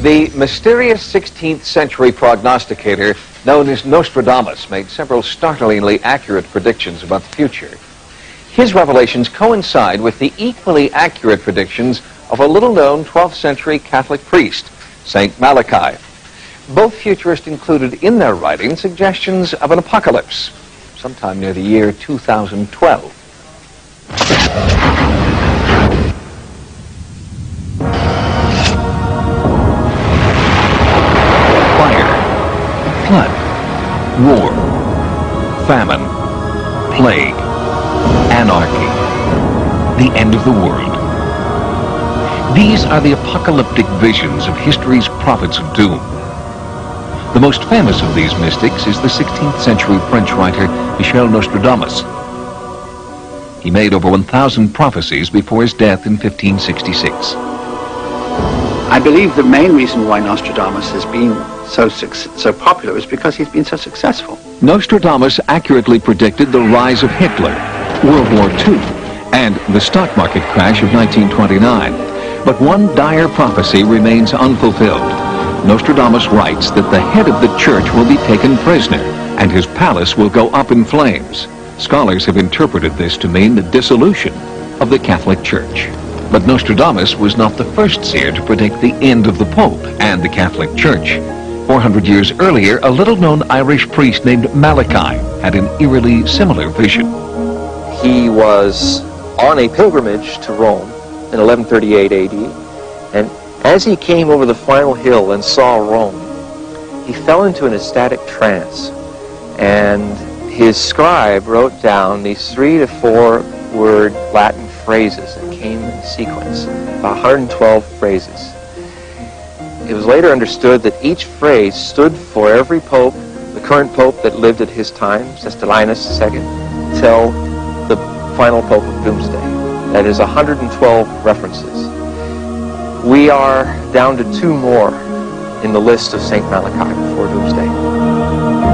The mysterious 16th century prognosticator known as Nostradamus made several startlingly accurate predictions about the future. His revelations coincide with the equally accurate predictions of a little-known 12th century Catholic priest, Saint Malachi. Both futurists included in their writing suggestions of an apocalypse sometime near the year 2012. Flood, war, famine, plague, anarchy, the end of the world. These are the apocalyptic visions of history's prophets of doom. The most famous of these mystics is the 16th century French writer Michel Nostradamus. He made over 1,000 prophecies before his death in 1566. I believe the main reason why Nostradamus has been so popular is because he's been so successful. Nostradamus accurately predicted the rise of Hitler, World War II, and the stock market crash of 1929. But one dire prophecy remains unfulfilled. Nostradamus writes that the head of the church will be taken prisoner, and his palace will go up in flames. Scholars have interpreted this to mean the dissolution of the Catholic Church. But Nostradamus was not the first seer to predict the end of the Pope and the Catholic Church. 400 years earlier, a little-known Irish priest named Malachi had an eerily similar vision. He was on a pilgrimage to Rome in 1138 AD, and as he came over the final hill and saw Rome, he fell into an ecstatic trance, and his scribe wrote down these 3 to 4 word Latin phrases that came in sequence, about 112 phrases. It was later understood that each phrase stood for every pope, the current pope that lived at his time, Sestilinus II, till the final pope of Doomsday. That is 112 references. We are down to 2 more in the list of St. Malachi before Doomsday.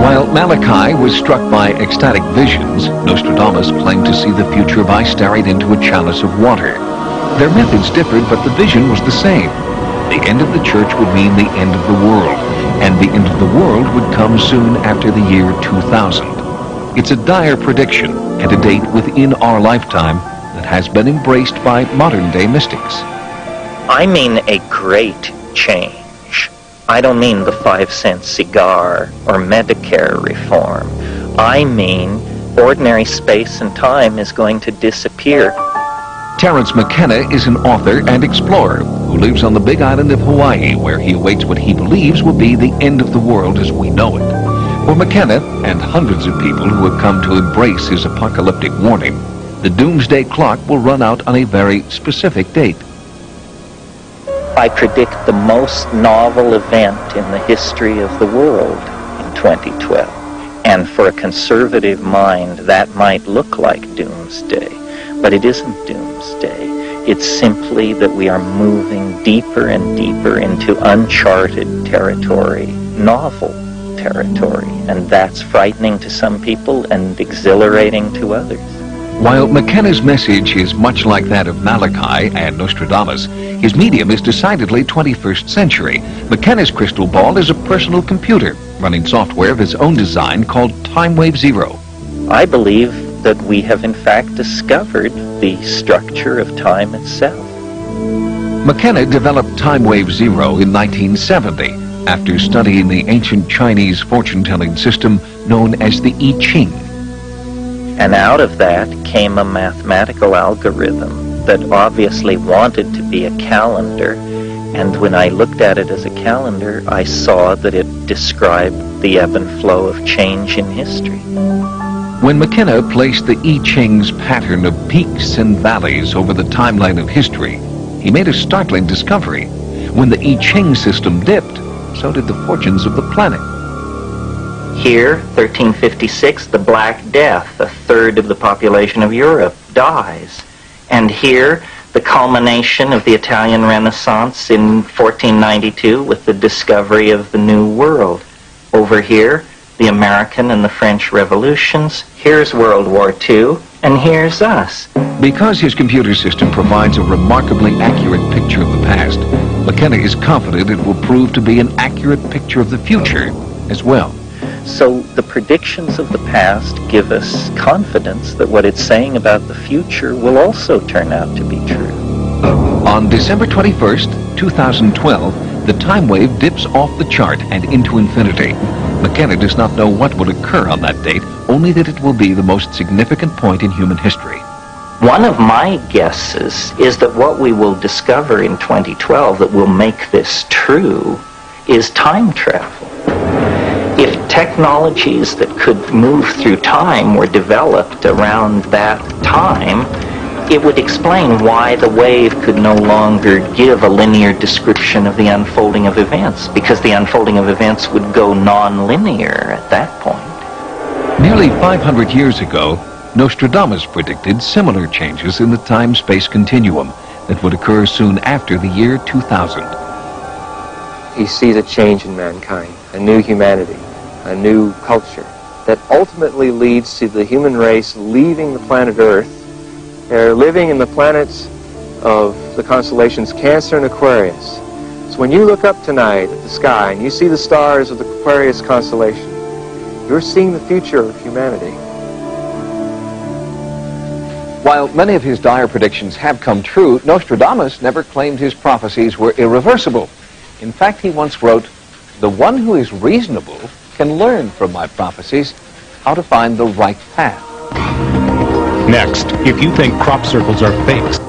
While Malachi was struck by ecstatic visions, Nostradamus claimed to see the future by staring into a chalice of water. Their methods differed, but the vision was the same. The end of the church would mean the end of the world, and the end of the world would come soon after the year 2000. It's a dire prediction and a date within our lifetime that has been embraced by modern-day mystics. I mean a great change. I don't mean the 5-cent cigar or Medicare reform. I mean ordinary space and time is going to disappear. Terence Mckenna is an author and explorer who lives on the big island of Hawaii, where he awaits what he believes will be the end of the world as we know it. For Mckenna and hundreds of people who have come to embrace his apocalyptic warning, the doomsday clock will run out on a very specific date. I predict the most novel event in the history of the world in 2012. And for a conservative mind, that might look like doomsday. But it isn't doomsday. It's simply that we are moving deeper and deeper into uncharted territory, novel territory. And that's frightening to some people and exhilarating to others. While Mckenna's message is much like that of Malachi and Nostradamus, his medium is decidedly 21st century. Mckenna's crystal ball is a personal computer running software of his own design called Timewave Zero. I believe that we have in fact discovered the structure of time itself. Mckenna developed Timewave Zero in 1970 after studying the ancient Chinese fortune-telling system known as the I Ching. And out of that came a mathematical algorithm that obviously wanted to be a calendar. And when I looked at it as a calendar, I saw that it described the ebb and flow of change in history. When Mckenna placed the I Ching's pattern of peaks and valleys over the timeline of history, he made a startling discovery. When the I Ching system dipped, so did the fortunes of the planet. Here, 1356, the Black Death, a third of the population of Europe, dies. And here, the culmination of the Italian Renaissance in 1492 with the discovery of the New World. Over here, the American and the French revolutions. Here's World War II, and here's us. Because his computer system provides a remarkably accurate picture of the past, McKenna is confident it will prove to be an accurate picture of the future as well. So the predictions of the past give us confidence that what it's saying about the future will also turn out to be true. On December 21st, 2012, the time wave dips off the chart and into infinity. McKenna does not know what will occur on that date, only that it will be the most significant point in human history. One of my guesses is that what we will discover in 2012 that will make this true is time travel. If technologies that could move through time were developed around that time, it would explain why the wave could no longer give a linear description of the unfolding of events, because the unfolding of events would go non-linear at that point. Nearly 500 years ago, Nostradamus predicted similar changes in the time-space continuum that would occur soon after the year 2000. He sees a change in mankind, a new humanity, a new culture that ultimately leads to the human race leaving the planet Earth. They're living in the planets of the constellations Cancer and Aquarius. So when you look up tonight at the sky and you see the stars of the Aquarius constellation, you're seeing the future of humanity. While many of his dire predictions have come true, Nostradamus never claimed his prophecies were irreversible. In fact, he once wrote, "The one who is reasonable can learn from my prophecies how to find the right path." Next, if you think crop circles are fakes.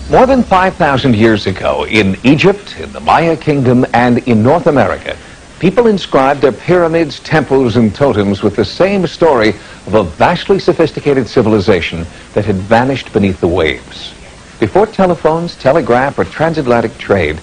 More than 5,000 years ago, in Egypt, in the Maya kingdom, and in North America, people inscribed their pyramids, temples, and totems with the same story of a vastly sophisticated civilization that had vanished beneath the waves. Before telephones, telegraph, or transatlantic trade,